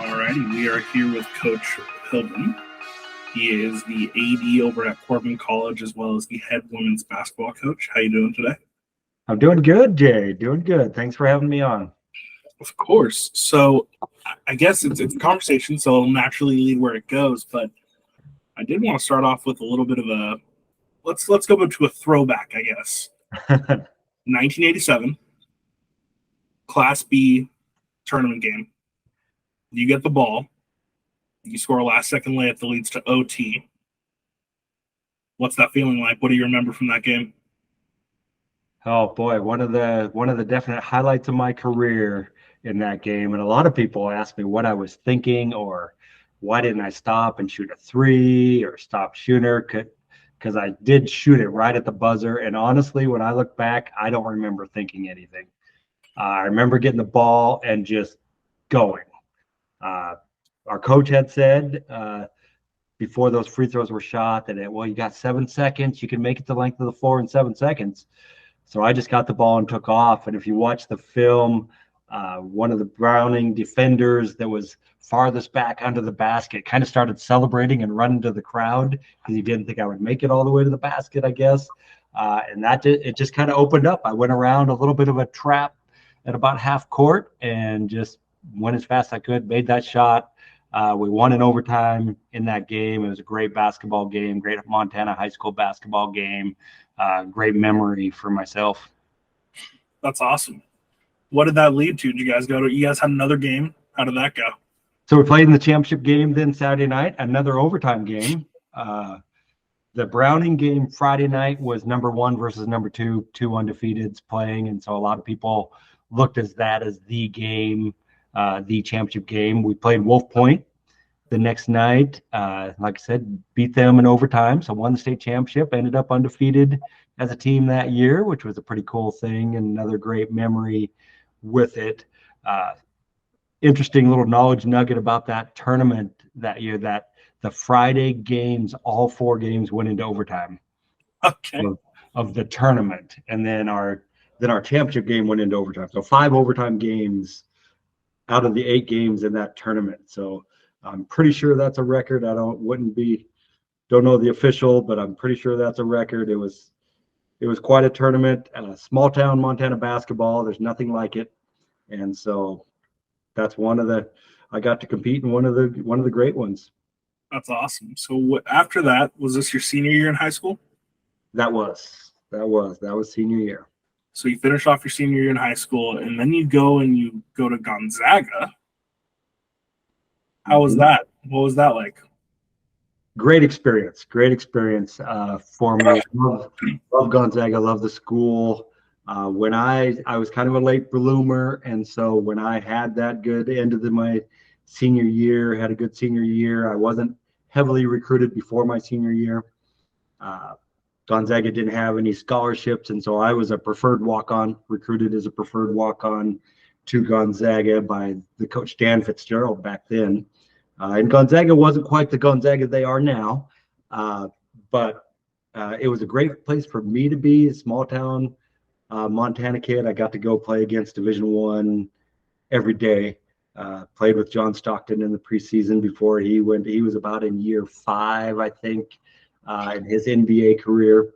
Alrighty, we are here with Coach Pilgeram. He is the AD over at Corban College as well as the head women's basketball coach. How you doing today? I'm doing good, Jay. Doing good. Thanks for having me on. Of course. So I guess it's a conversation, so it'll naturally lead where it goes. But I did want to start off with a little bit of a let's go to a throwback, I guess. 1987, Class B tournament game. You get the ball. You score a last-second layup that leads to OT. What's that feeling like? What do you remember from that game? Oh boy, one of the definite highlights of my career in that game. And a lot of people ask me what I was thinking or why didn't I stop and shoot a three or stop shooter? Because I did shoot it right at the buzzer. And honestly, when I look back, I don't remember thinking anything. I remember getting the ball and just going. Our coach had said before those free throws were shot that, you got 7 seconds. You can make it the length of the floor in 7 seconds. So I just got the ball and took off. And if you watch the film, one of the Browning defenders that was farthest back under the basket kind of started celebrating and running to the crowd because he didn't think I would make it all the way to the basket, I guess. And it just kind of opened up. I went around a little bit of a trap at about half court and just went as fast as I could, made that shot. We won in overtime in that game. It was a great basketball game, great Montana high school basketball game. Great memory for myself. That's awesome. What did that lead to? Did you guys had another game? How did that go? So we played in the championship game then Saturday night, another overtime game. The Browning game Friday night was number 1 versus number 2, two undefeateds playing. And so a lot of people looked at that as the game, the championship game. We played Wolf Point the next night. Like I said, beat them in overtime. So won the state championship, ended up undefeated as a team that year, which was a pretty cool thing and another great memory with it. Interesting little knowledge nugget about that tournament that year, that the Friday games, all 4 games went into overtime. Okay. Of the tournament. And then our championship game went into overtime. So 5 overtime games out of the 8 games in that tournament. So I'm pretty sure that's a record. Don't know the official, but I'm pretty sure that's a record. It was quite a tournament. Small town Montana basketball. There's nothing like it. And so that's I got to compete in one of the great ones. That's awesome. So after that, was this your senior year in high school? That was senior year. So you finish off your senior year in high school, and then you go to Gonzaga. How was that? What was that like? Great experience for me. Love Gonzaga, love the school. When I was kind of a late bloomer, and so when I had that good end of my senior year, had a good senior year. I wasn't heavily recruited before my senior year. Gonzaga didn't have any scholarships, and so I was a preferred walk-on, recruited as a preferred walk-on to Gonzaga by the coach Dan Fitzgerald back then. And Gonzaga wasn't quite the Gonzaga they are now, but it was a great place for me to be, a small town Montana kid. I got to go play against Division I every day. Played with John Stockton in the preseason before he went. He was about in year 5, I think, in his NBA career.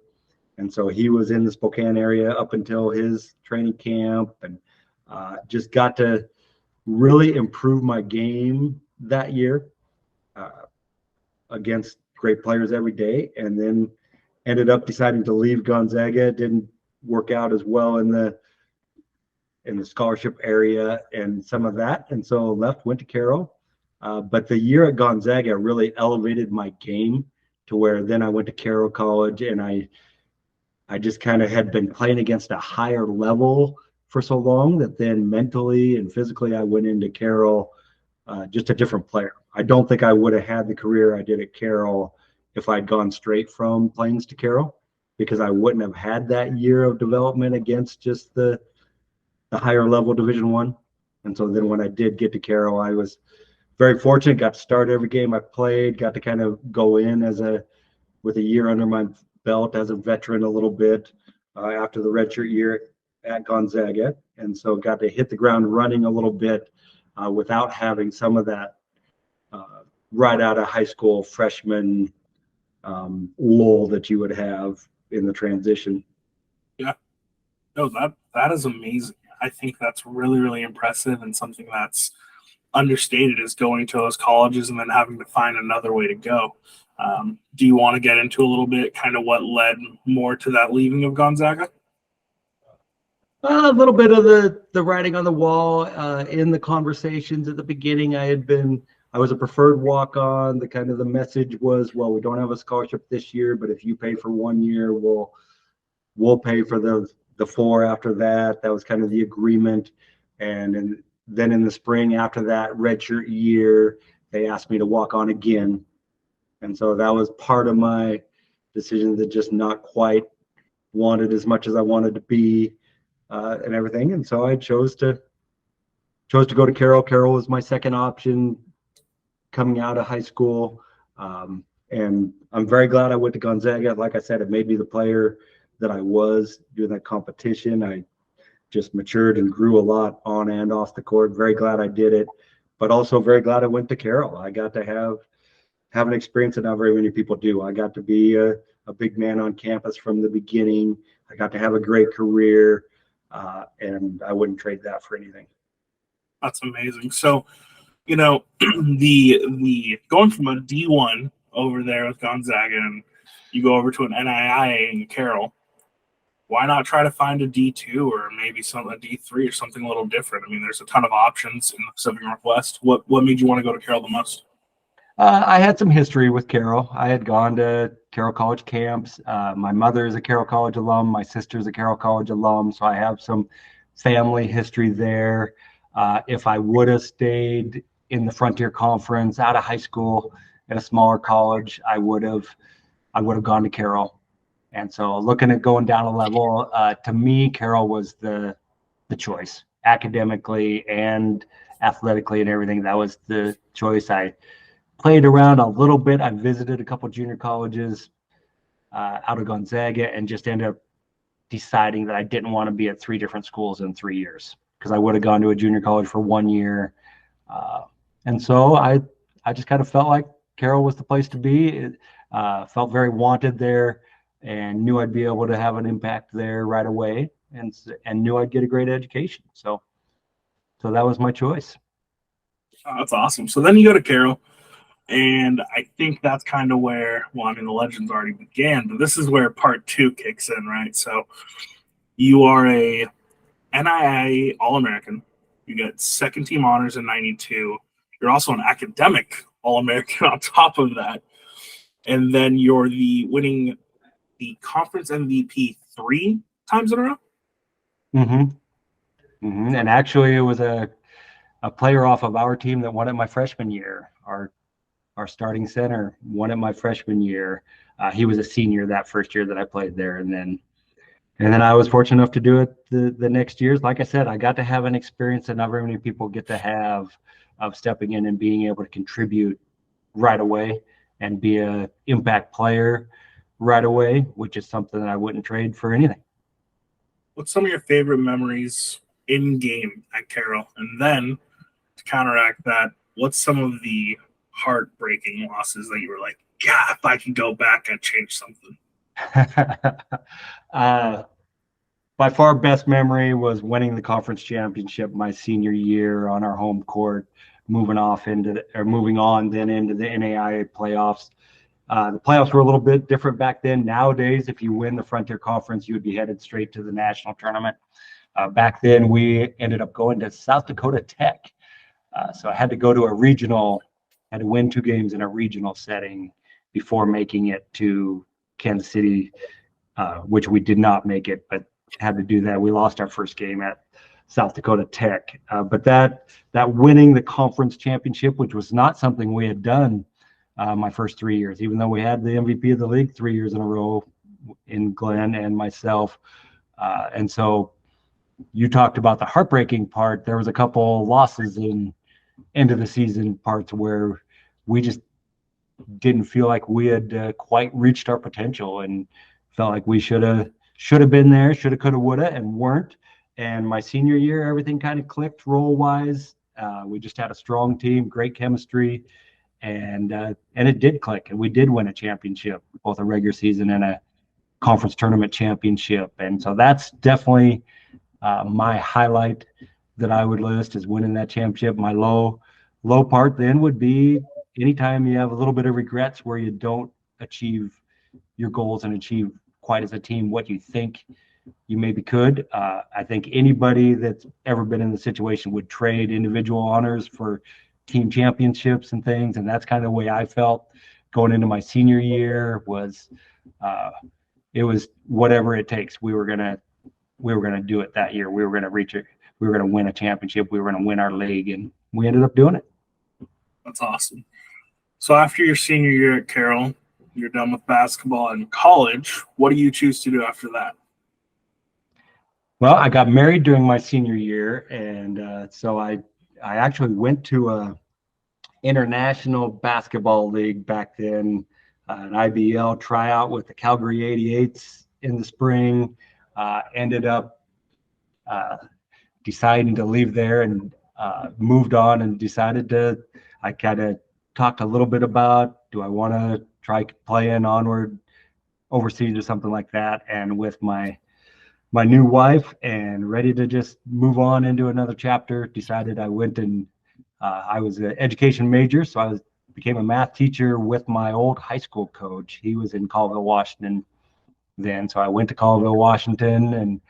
And so he was in the Spokane area up until his training camp, and just got to really improve my game that year against great players every day. And then ended up deciding to leave Gonzaga. It didn't work out as well in the scholarship area and some of that. And so went to Carroll. But the year at Gonzaga really elevated my game to where then I went to Carroll College, and I just kind of had been playing against a higher level for so long that then mentally and physically I went into Carroll just a different player. I don't think I would have had the career I did at Carroll if I'd gone straight from Plains to Carroll, because I wouldn't have had that year of development against just the higher level Division I. And so then when I did get to Carroll, I was very fortunate, got to start every game I played, got to kind of go in with a year under my belt as a veteran a little bit after the redshirt year at Gonzaga. And so got to hit the ground running a little bit without having some of that right out of high school freshman lull that you would have in the transition. Yeah. No, that is amazing. I think that's really, really impressive, and something that's understated is going to those colleges and then having to find another way to go. Do you want to get into a little bit kind of what led more to that leaving of Gonzaga? A little bit of the writing on the wall in the conversations at the beginning. I was a preferred walk-on. The message was, well, we don't have a scholarship this year, but if you pay for 1 year, we'll pay for the 4 after that. That was kind of the agreement. And then in the spring after that redshirt year, they asked me to walk on again. And so that was part of my decision, that just not quite wanted as much as I wanted to be. And everything, and so I chose to go to Carroll. Carroll was my second option coming out of high school, and I'm very glad I went to Gonzaga. Like I said, it made me the player that I was during that competition. I just matured and grew a lot on and off the court. Very glad I did it, but also very glad I went to Carroll. I got to have an experience that not very many people do. I got to be a big man on campus from the beginning. I got to have a great career. And I wouldn't trade that for anything. That's amazing. So, the going from a D1 over there with Gonzaga, and you go over to an NIIA in Carroll, why not try to find a D2 or maybe a D3 or something a little different? I mean, there's a ton of options in the Pacific Northwest. What made you want to go to Carroll the most? I had some history with Carroll. I had gone to Carroll College camps. My mother is a Carroll College alum. My sister is a Carroll College alum. So I have some family history there. If I would have stayed in the Frontier Conference out of high school at a smaller college, I would have gone to Carroll. And so looking at going down a level, to me, Carroll was the choice academically and athletically and everything. That was the choice. I played around a little bit. I visited a couple junior colleges out of Gonzaga, and just ended up deciding that I didn't want to be at 3 different schools in 3 years, because I would have gone to a junior college for 1 year. And so I just kind of felt like Carroll was the place to be. It, felt very wanted there, and knew I'd be able to have an impact there right away, and knew I'd get a great education. So that was my choice. Oh, that's awesome. So then you go to Carroll. And I think that's kind of where, the legends already began, but this is where part 2 kicks in, right? So you are a NIIA All-American. You get second team honors in 92. You're also an academic All-American on top of that. And then you're winning the conference MVP 3 times in a row. Mm-hmm. Mm-hmm. And actually, it was a player off of our team that won it my freshman year. Our starting center won it my freshman year. He was a senior that first year that I played there, and then I was fortunate enough to do it the next years. Like I said, I got to have an experience that not very many people get to have, of stepping in and being able to contribute right away and be an impact player right away, which is something that I wouldn't trade for anything. What's some of your favorite memories in game at Carroll? And then to counteract that, what's some of the heartbreaking losses that you were like, yeah, if I could go back, I'd change something? By far best memory was winning the conference championship my senior year on our home court, moving on then into the NAIA playoffs. The playoffs were a little bit different back then. Nowadays, if you win the Frontier Conference, you would be headed straight to the national tournament. Back then, we ended up going to South Dakota Tech. So I had to go to a regional, had to win 2 games in a regional setting before making it to Kansas City, which we did not make it, but had to do that. We lost our first game at South Dakota Tech. But that winning the conference championship, which was not something we had done my first 3 years, even though we had the MVP of the league 3 years in a row in Glenn and myself. And so you talked about the heartbreaking part. There was a couple losses in end of the season parts where we just didn't feel like we had quite reached our potential, and felt like we should have been there, shoulda, coulda, woulda, and weren't. And my senior year, everything kind of clicked role wise. We just had a strong team, great chemistry, and it did click, and we did win a championship, both a regular season and a conference tournament championship. And so that's definitely my highlight that I would list is winning that championship. My low part then would be anytime you have a little bit of regrets where you don't achieve your goals and achieve quite as a team what you think you maybe could. I think anybody that's ever been in the situation would trade individual honors for team championships and things. And that's kind of the way I felt going into my senior year was it was whatever it takes. We were gonna do it that year. We were gonna reach it. We were gonna win a championship. We were gonna win our league, and we ended up doing it. That's awesome. So after your senior year at Carroll, you're done with basketball and college. What do you choose to do after that? Well, I got married during my senior year, and so I actually went to a international basketball league back then, an IBL tryout with the Calgary 88s in the spring. Ended up deciding to leave there and moved on and decided to. I kind of talked a little bit about, do I want to try playing onward overseas or something like that, and with my new wife and ready to just move on into another chapter, decided I went and I was an education major, so I became a math teacher with my old high school coach. He was in Colville, Washington then, so I went to Colville, Washington, and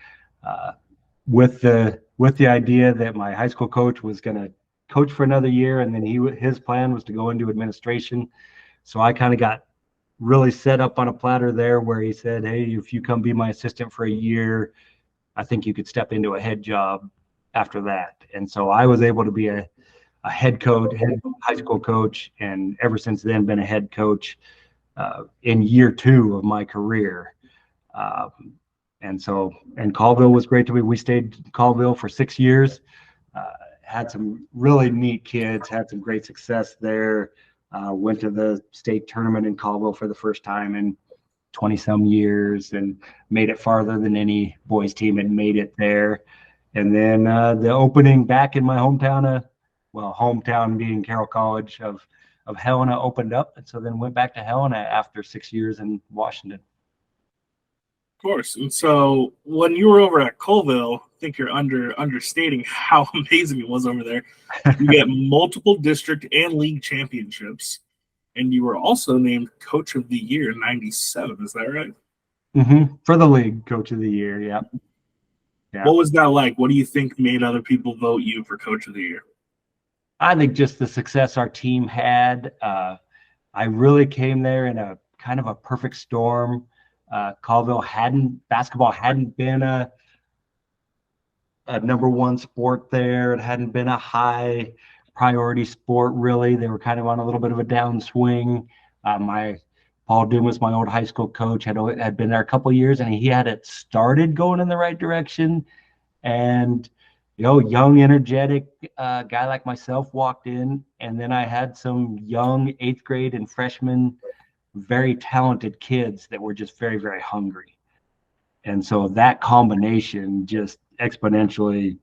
with the idea that my high school coach was going to coach for another year, and then his plan was to go into administration. So I kind of got really set up on a platter there where he said, hey, if you come be my assistant for a year, I think you could step into a head job after that. And so I was able to be a head coach, head high school coach, and ever since then been a head coach in year 2 of my career. And Colville was great to me. We stayed in Colville for 6 years, had some really neat kids, had some great success there. Went to the state tournament in Colville for the first time in 20-some years and made it farther than any boys team had made it there. And then the opening back in my hometown being Carroll College of Helena opened up. And so then went back to Helena after 6 years in Washington. Of course. And so when you were over at Colville, I think you're understating how amazing it was over there. You get multiple district and league championships, and you were also named Coach of the Year in '97. Is that right? Mm-hmm. For the league, Coach of the Year, yeah. What was that like? What do you think made other people vote you for Coach of the Year? I think just the success our team had. I really came there in a kind of a perfect storm. Colville basketball hadn't been a number one sport there. It hadn't been a high priority sport, really. They were kind of on a little bit of a downswing. Paul Dumas, my old high school coach, had been there a couple of years, and he had it started going in the right direction. And young, energetic guy like myself walked in, and then I had some young 8th grade and freshman, very talented kids that were just very, very hungry. And so that combination just exponentially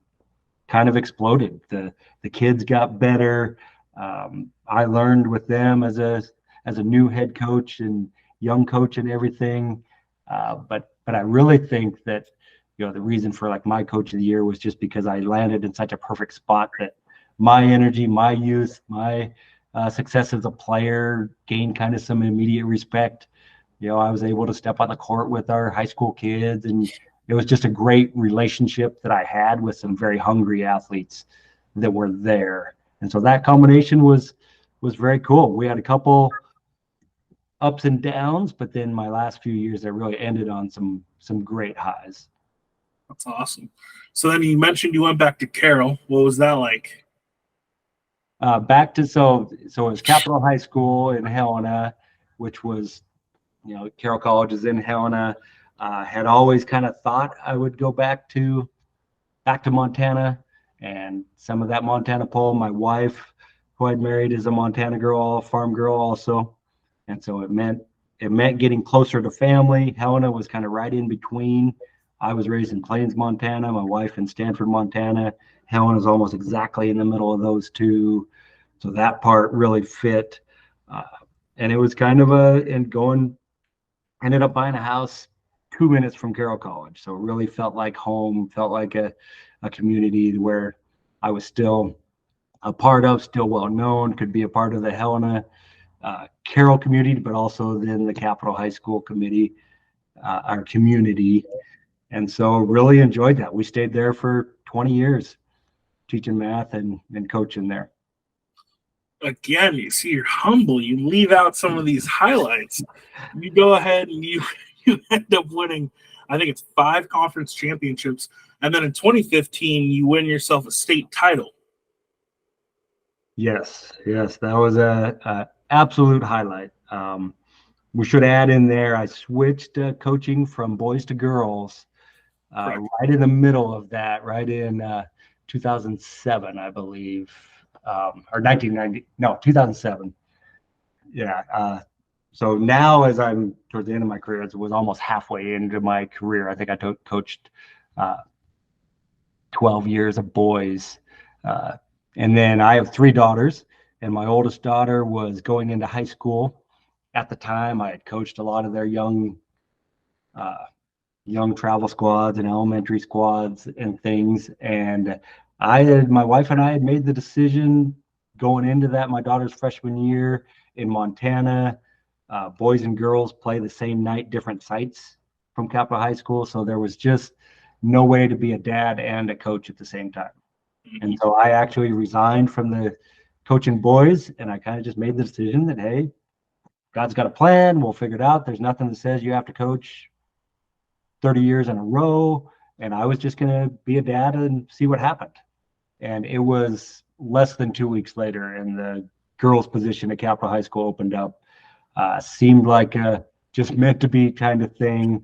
kind of exploded. The kids got better. I learned with them as a new head coach and young coach and everything. But I really think that the reason for like my Coach of the Year was just because I landed in such a perfect spot that my energy, my youth, my success as a player gained kind of some immediate respect. I was able to step on the court with our high school kids, and it was just a great relationship that I had with some very hungry athletes that were there. And so that combination was very cool. We had a couple ups and downs, but then my last few years, I really ended on some great highs. That's awesome. So then you mentioned you went back to Carroll. What was that like? So it was Capitol High School in Helena, which was, Carroll College is in Helena. Had always kind of thought I would go back to Montana, and some of that Montana pull. My wife, who I'd married, is a Montana girl, a farm girl also, and so it meant getting closer to family. Helena was kind of right in between. I was raised in Plains, Montana. My wife in Stanford, Montana. Helen is almost exactly in the middle of those two. So that part really fit. And it was kind of ended up buying a house 2 minutes from Carroll College. So it really felt like home, felt like a community where I was still a part of, still well known, could be a part of the Helena Carroll community, but also then the Capitol High School committee, our community. And so really enjoyed that. We stayed there for 20 years teaching math and coaching there. Again, you see, you're humble. You leave out some of these highlights. You go ahead and you end up winning, I think it's 5 conference championships. And then in 2015, you win yourself a state title. Yes, that was a absolute highlight. We should add in there, I switched coaching from boys to girls right in the middle of that, right in 2007, I believe, or 1990, no, 2007. Yeah. So now, as I'm towards the end of my career, it was almost halfway into my career. I think I coached 12 years of boys. And then I have 3 daughters, and my oldest daughter was going into high school. At the time, I had coached a lot of their young travel squads and elementary squads and things. And my wife and I had made the decision going into that, my daughter's freshman year in Montana, boys and girls play the same night, different sites from Capitol High School. So there was just no way to be a dad and a coach at the same time. And so I actually resigned from the coaching boys, and I kind of just made the decision that, hey, God's got a plan. We'll figure it out. There's nothing that says you have to coach 30 years in a row. And I was just going to be a dad and see what happened. And it was less than 2 weeks later, and the girls' position at Capitol High School opened up. Seemed like a just meant to be kind of thing.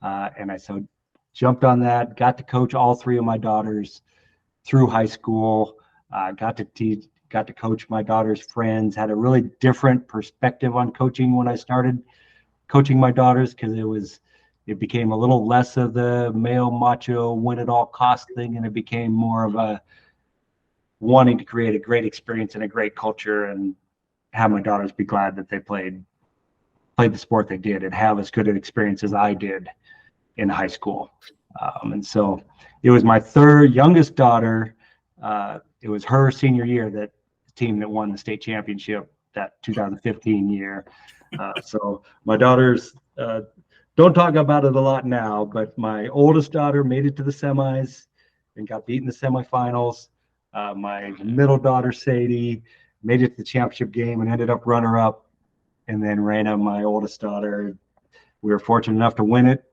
And I jumped on that, got to coach all 3 of my daughters through high school, got to coach my daughter's friends, had a really different perspective on coaching when I started coaching my daughters, because it became a little less of the male macho win at all cost thing, and it became more of a wanting to create a great experience and a great culture and have my daughters be glad that they played the sport they did and have as good an experience as I did in high school. And so it was my youngest daughter. It was her senior year that the team that won the state championship that 2015 year. So my daughters don't talk about it a lot now, but my oldest daughter made it to the semis and got beat in the semifinals. My middle daughter, Sadie, made it to the championship game and ended up runner-up. And then Raina, my oldest daughter, we were fortunate enough to win it.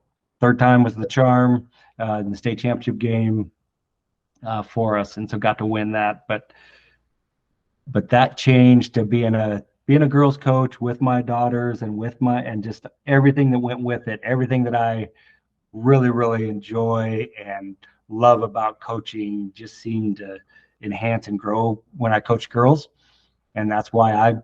3rd time was the charm in the state championship game for us, and so got to win that. But that changed to being a girls coach with my daughters and just everything that went with it, everything that I really, really enjoy and love about coaching just seemed to enhance and grow when I coach girls. And that's why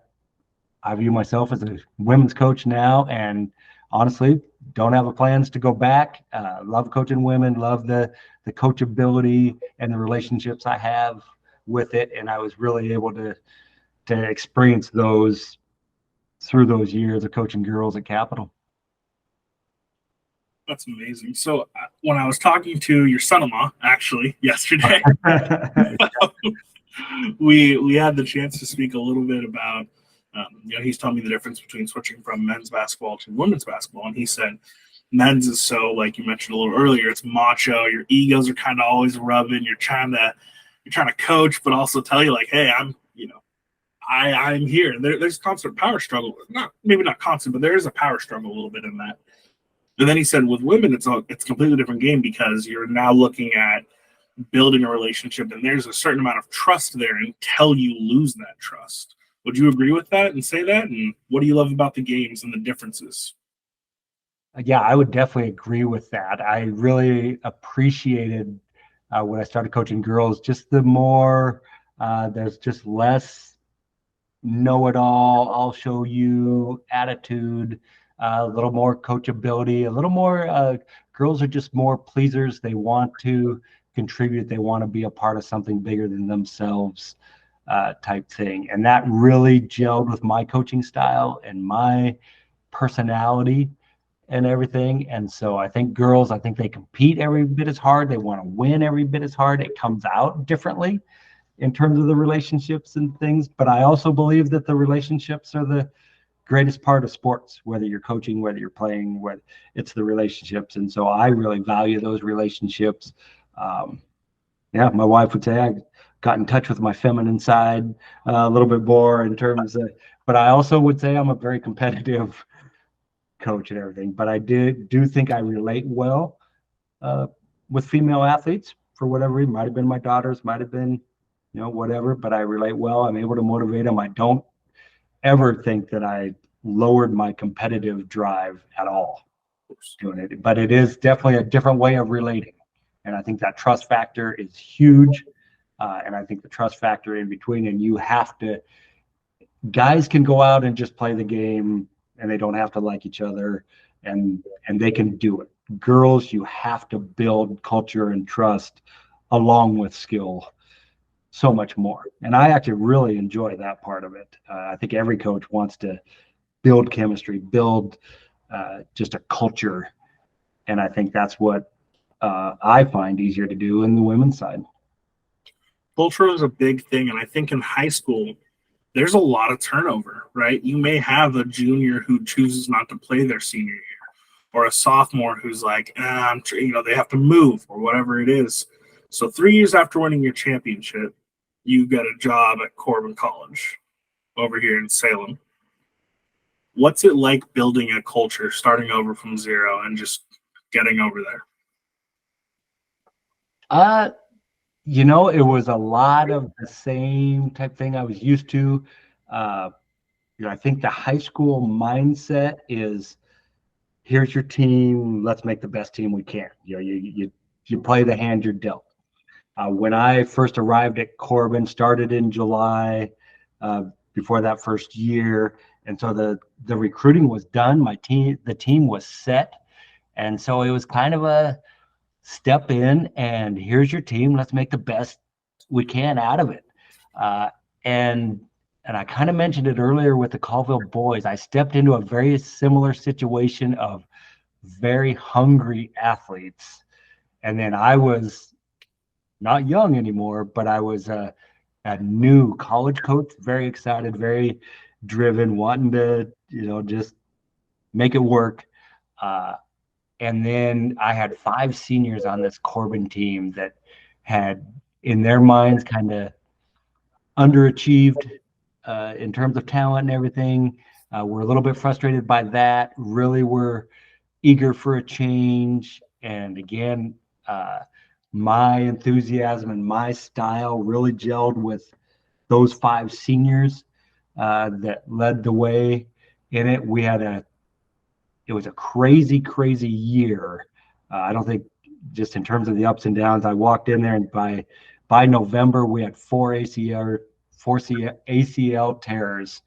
I view myself as a women's coach now, and honestly don't have plans to go back. Love coaching women, love the coachability and the relationships I have with it. And I was really able to experience those through those years of coaching girls at Capitol. That's amazing. So when I was talking to your son-in-law, actually, yesterday, we had the chance to speak a little bit about, he's telling me the difference between switching from men's basketball to women's basketball. And he said, men's is so, like you mentioned a little earlier, it's macho. Your egos are kind of always rubbing. You're trying to coach, but also tell you like, hey, I'm here. There's constant power struggle. Maybe not constant, but there is a power struggle a little bit in that. And then he said, with women, it's a completely different game because you're now looking at building a relationship, and there's a certain amount of trust there until you lose that trust. Would you agree with that and say that? And what do you love about the games and the differences? Yeah, I would definitely agree with that. I really appreciated when I started coaching girls, just the more there's just less know-it-all, I'll show you attitude, a little more coachability, a little more girls are just more pleasers. They want to contribute. They want to be a part of something bigger than themselves, type thing. And that really gelled with my coaching style and my personality and everything. And so I think girls, I think they compete every bit as hard. They want to win every bit as hard. It comes out differently in terms of the relationships and things. But I also believe that the relationships are the greatest part of sports, whether you're coaching, whether you're playing, whether it's the relationships. And so I really value those relationships. Yeah, my wife would say I got in touch with my feminine side a little bit more in terms of, but I also would say I'm a very competitive coach and everything. But I do think I relate well with female athletes for whatever reason. Might have been my daughters, might have been, whatever, but I relate well. I'm able to motivate them. I don't ever think that I lowered my competitive drive at all doing it, but it is definitely a different way of relating. And I think that trust factor is huge. And I think the trust factor in between, and you have to, guys can go out and just play the game and they don't have to like each other, and they can do it. Girls, you have to build culture and trust along with skill so much more. And I actually really enjoy that part of it. I think every coach wants to build chemistry, build just a culture. And I think that's what I find easier to do in the women's side. Culture is a big thing. And I think in high school, there's a lot of turnover, right? You may have a junior who chooses not to play their senior year, or a sophomore who's like, they have to move or whatever it is. So 3 years after winning your championship, you got a job at Corban College over here in Salem. What's it like building a culture, starting over from zero and just getting over there? It was a lot of the same type thing I was used to. I think the high school mindset is, here's your team, let's make the best team we can. You play the hand you're dealt. When I first arrived at Corban, started in July, before that first year, and so the recruiting was done. The team was set, and so it was kind of a step in, and here's your team. Let's make the best we can out of it. And I kind of mentioned it earlier with the Colville boys. I stepped into a very similar situation of very hungry athletes, and then I was not young anymore, but I was a new college coach, very excited, very driven, wanting to, just make it work. And then I had 5 seniors on this Corban team that had, in their minds, kind of underachieved in terms of talent and everything. We're a little bit frustrated by that. Really, we're eager for a change. And again, my enthusiasm and my style really gelled with those 5 seniors that led the way in it. It was a crazy, crazy year. I don't think, just in terms of the ups and downs, I walked in there, and by November we had 4 ACL tears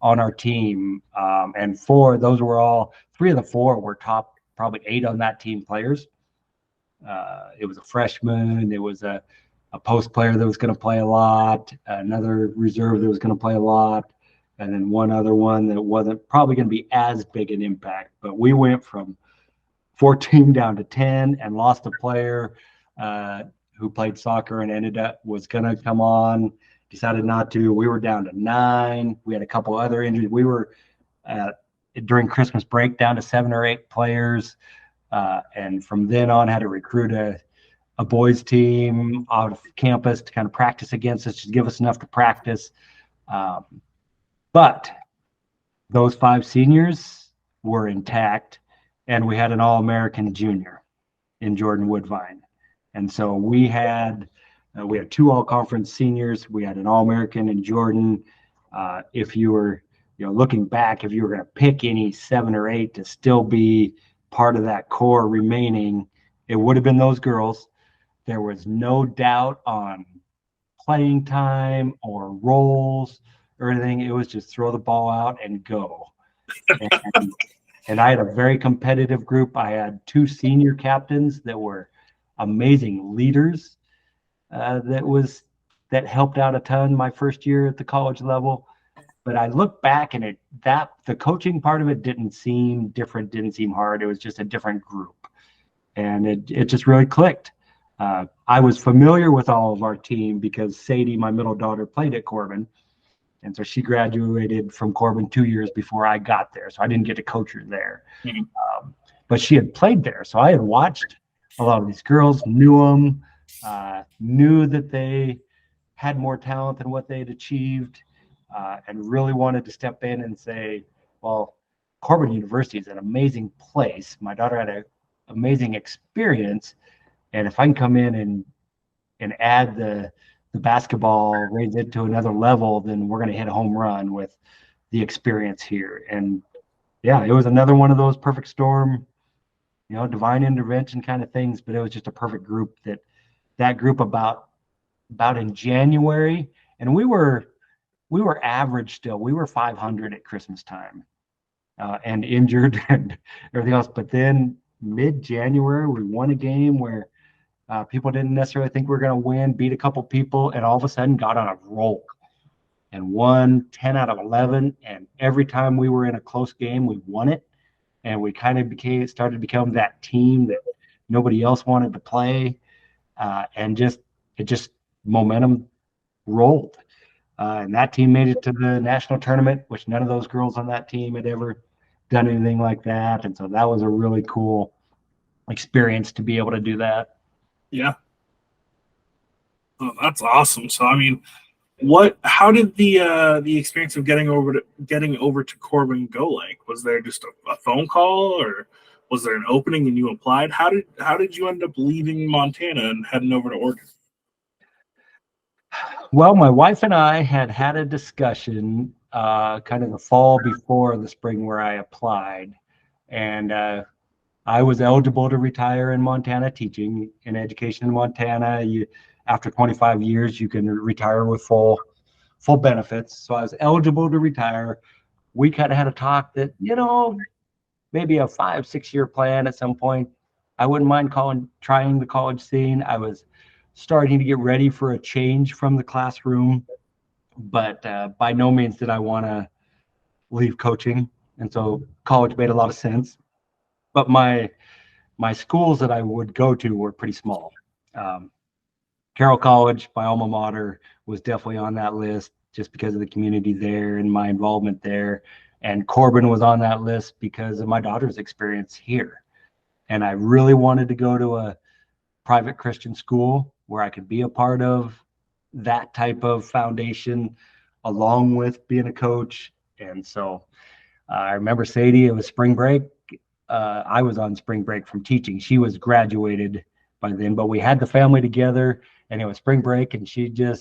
on our team, and 3 of the 4 were top, probably 8 on that team players. It was a freshman. It was a post player that was going to play a lot, another reserve that was going to play a lot, and then one other one that wasn't probably going to be as big an impact. But we went from 14 down to 10 and lost a player who played soccer and was going to come on, decided not to. We were down to 9. We had a couple other injuries. We were during Christmas break down to 7 or 8 players. And from then on, had to recruit a boys team out of campus to kind of practice against us, to give us enough to practice. But those 5 seniors were intact, and we had an All-American junior in Jordan Woodvine. And so we had 2 All-Conference seniors. We had an All-American in Jordan. If you were, looking back, if you were going to pick any 7 or 8 to still be part of that core remaining, it would have been those girls. There was no doubt on playing time or roles or anything. It was just throw the ball out and go. And I had a very competitive group. I had 2 senior captains that were, amazing leaders that helped out a ton my first year at the college level. But I look back and the coaching part of it didn't seem different, didn't seem hard. It was just a different group, and it just really clicked. I was familiar with all of our team because Sadie, my middle daughter, played at Corban. And so she graduated from Corban 2 years before I got there. So I didn't get to coach her there. But she had played there. So I had watched a lot of these girls, knew them, knew that they had more talent than what they'd achieved, and really wanted to step in and say, well, Corban University is an amazing place. My daughter had an amazing experience. And if I can come in and add the basketball, raise it to another level, then we're going to hit a home run with the experience here. And yeah, it was another one of those perfect storm, divine intervention kind of things, but it was just a perfect group that group about in January. And we were average still. We were 500 at Christmas time, and injured and everything else. But then mid-January, we won a game where people didn't necessarily think we were going to win, beat a couple people, and all of a sudden got on a roll and won 10 out of 11. And every time we were in a close game, we won it. And we kind of started to become that team that nobody else wanted to play. And momentum rolled. And that team made it to the national tournament, which none of those girls on that team had ever done anything like that. And so that was a really cool experience to be able to do that. Yeah. Oh, that's awesome. So, I mean, how did the experience of getting over to Corban go? Like, was there just a phone call, or was there an opening and you applied? How did you end up leaving Montana and heading over to Oregon? Well, my wife and I had a discussion kind of the fall before the spring where I applied, and I was eligible to retire in Montana teaching in education in Montana. After 25 years, you can retire with full benefits. So I was eligible to retire. We kind of had a talk that, maybe a 5-6 year plan at some point. I wouldn't mind trying the college scene. I was starting to get ready for a change from the classroom, but by no means did I want to leave coaching. And so college made a lot of sense. But my schools that I would go to were pretty small. Carroll College, my alma mater, was definitely on that list just because of the community there and my involvement there. And Corban was on that list because of my daughter's experience here. And I really wanted to go to a private Christian school where I could be a part of that type of foundation along with being a coach. And so I remember Sadie, it was spring break. I was on spring break from teaching. She was graduated by then, but we had the family together and it was spring break, and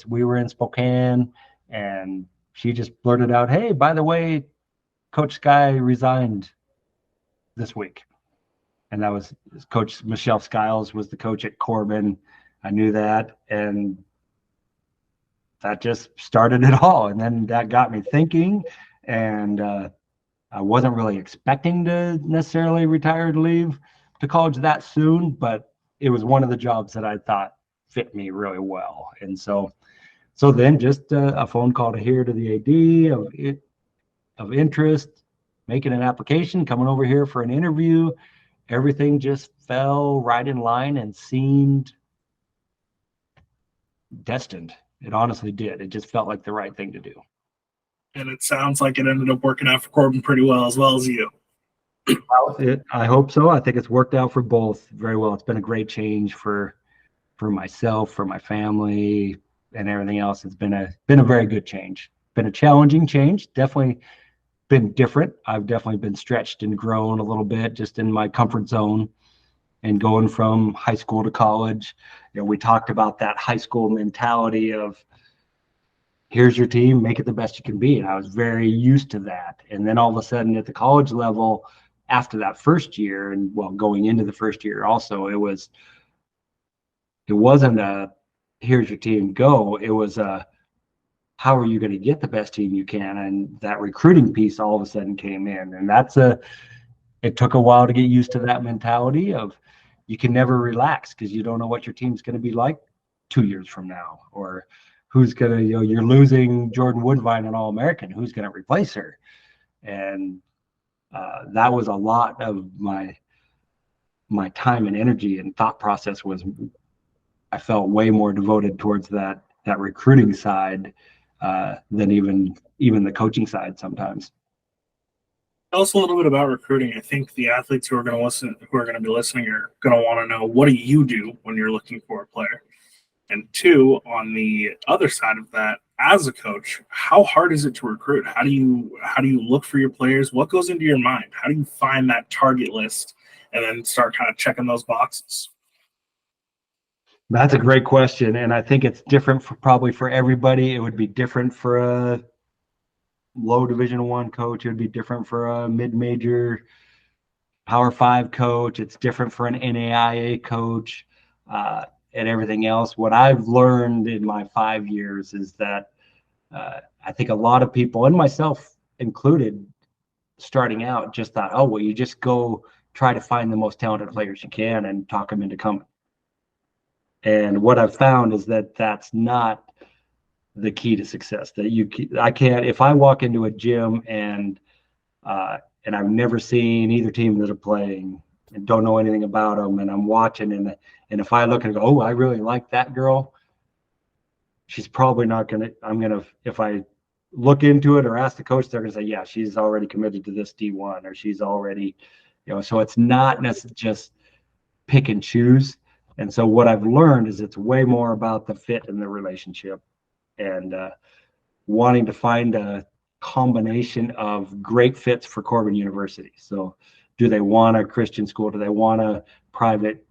we were in Spokane, and she just blurted out, "Hey, by the way, Coach Sky resigned this week." And that was Coach Michelle Skiles was the coach at Corban. I knew that, and that just started it all. And then that got me thinking, and I wasn't really expecting to necessarily retire to leave to college that soon, but it was one of the jobs that I thought fit me really well. And so then just a phone call to the AD of interest, making an application, coming over here for an interview. Everything just fell right in line and seemed destined. It honestly did. It just felt like the right thing to do. And it sounds like it ended up working out for Corban pretty well as you. I hope so. I think it's worked out for both very well. It's been a great change for myself, for my family, and everything else. It's been a very good change. Been a challenging change. Definitely been different. I've definitely been stretched and grown a little bit just in my comfort zone and going from high school to college. We talked about that high school mentality of here's your team, make it the best you can be. And I was very used to that. And then all of a sudden at the college level, after that first year, and going into the first year also, it wasn't a here's your team, go. It was a how are you going to get the best team you can? And that recruiting piece all of a sudden came in. And it took a while to get used to that mentality of you can never relax because you don't know what your team's going to be like 2 years from now, or who's going to, you're losing Jordan Woodvine, an All-American, who's going to replace her. And that was a lot of my time and energy and thought process was, I felt way more devoted towards that recruiting side than even the coaching side sometimes. Tell us a little bit about recruiting. I think the athletes who are going to be listening, are going to want to know, what do you do when you're looking for a player? And two, on the other side of that, as a coach, how hard is it to recruit? How do you look for your players? What goes into your mind? How do you find that target list and then start kind of checking those boxes? That's a great question, and I think it's different probably for everybody. It would be different for a low Division I coach. It would be different for a mid-major Power 5 coach. It's different for an NAIA coach. And everything else. What I've learned in my 5 years is that I think a lot of people, and myself included, starting out, just thought, oh, well, you just go try to find the most talented players you can and talk them into coming. And what I've found is that that's not the key to success. That I can't, if I walk into a gym and I've never seen either team that are playing and don't know anything about them, and I'm watching, and if I look and go, oh, I really like that girl, she's probably not going to, if I look into it or ask the coach, they're going to say, yeah, she's already committed to this D1, or she's already, so it's not necessarily just pick and choose. And so what I've learned is it's way more about the fit and the relationship, and wanting to find a combination of great fits for Corban University. So do they want a Christian school? Do they want a private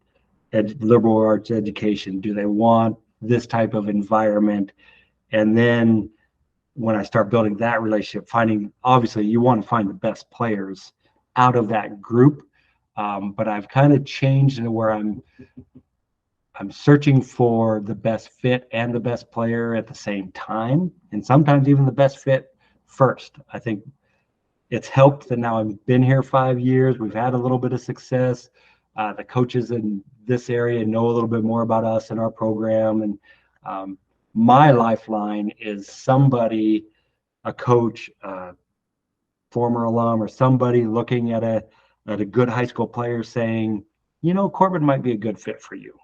liberal arts education? Do they want this type of environment? And then when I start building that relationship, obviously you want to find the best players out of that group. But I've kind of changed into where I'm searching for the best fit and the best player at the same time, and sometimes even the best fit first. I think it's helped that now I've been here 5 years. We've had a little bit of success. The coaches in this area know a little bit more about us and our program. And my lifeline is somebody, a coach, former alum, or somebody looking at a good high school player saying, Corban might be a good fit for you.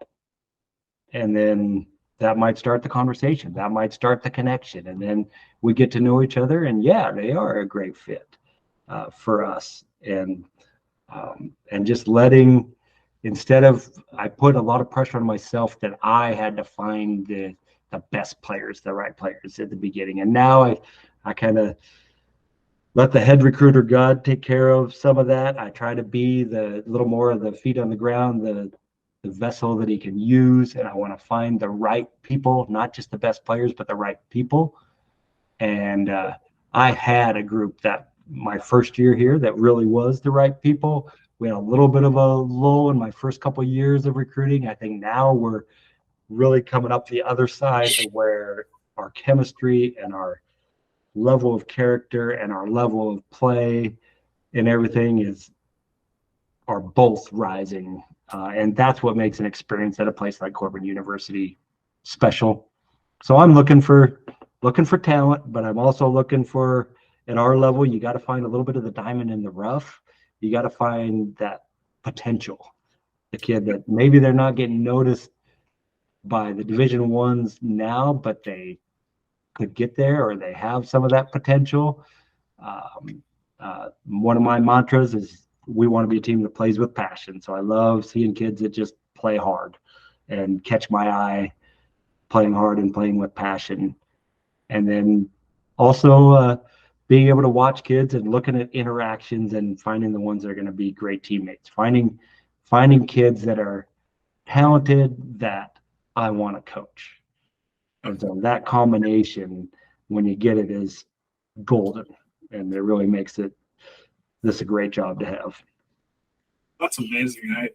And then that might start the conversation. That might start the connection. And then we get to know each other. And yeah, they are a great fit for us. And just letting, instead of, I put a lot of pressure on myself that I had to find the best players, the right players at the beginning. And now I kind of let the head recruiter God take care of some of that. I try to be the little more of the feet on the ground, the vessel that he can use. And I want to find the right people, not just the best players, but the right people. And I had a group that my first year here that really was the right people. We had a little bit of a lull in my first couple of years of recruiting. I think now we're really coming up the other side to where our chemistry and our level of character and our level of play and everything are both rising. And that's what makes an experience at a place like Corban University special. So I'm looking for talent, but I'm also looking for, at our level, you got to find a little bit of the diamond in the rough. You got to find that potential, the kid that maybe they're not getting noticed by the Division Ones now, but they could get there, or they have some of that potential. One of my mantras is, we want to be a team that plays with passion. So I love seeing kids that just play hard and catch my eye, playing hard and playing with passion. And then also being able to watch kids and looking at interactions and finding the ones that are going to be great teammates, finding kids that are talented that I want to coach. And so that combination, when you get it, is golden, and it really makes this a great job to have. That's amazing.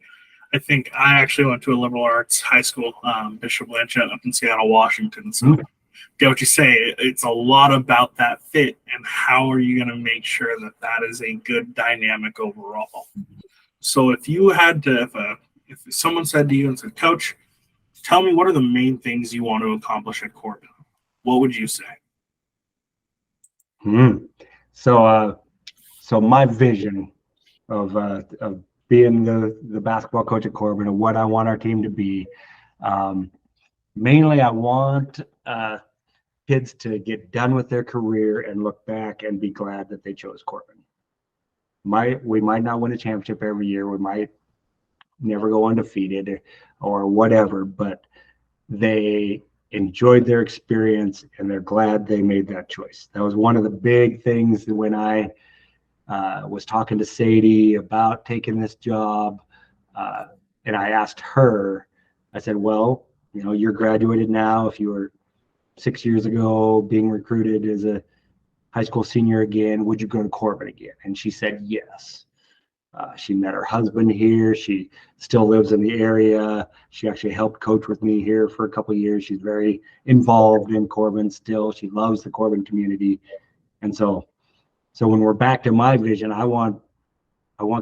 I think I actually went to a liberal arts high school, Bishop Blanchett, up in Seattle, Washington. So get what you say. It's a lot about that fit, and how are you going to make sure that is a good dynamic overall. So if you had to, if someone said to you and said, Coach, tell me what are the main things you want to accomplish at Corban, what would you say? So my vision of being the basketball coach at Corban and what I want our team to be, mainly I want kids to get done with their career and look back and be glad that they chose Corban. We might not win a championship every year. We might never go undefeated or whatever, but they enjoyed their experience and they're glad they made that choice. That was one of the big things that when I was talking to Sadie about taking this job, and I asked her, I said, well, you're graduated now. If you were 6 years ago being recruited as a high school senior again, would you go to Corban again? And she said yes. She met her husband here. She still lives in the area. She actually helped coach with me here for a couple of years. She's very involved in Corban still. She loves the Corban community. And so when we're back to my vision, I want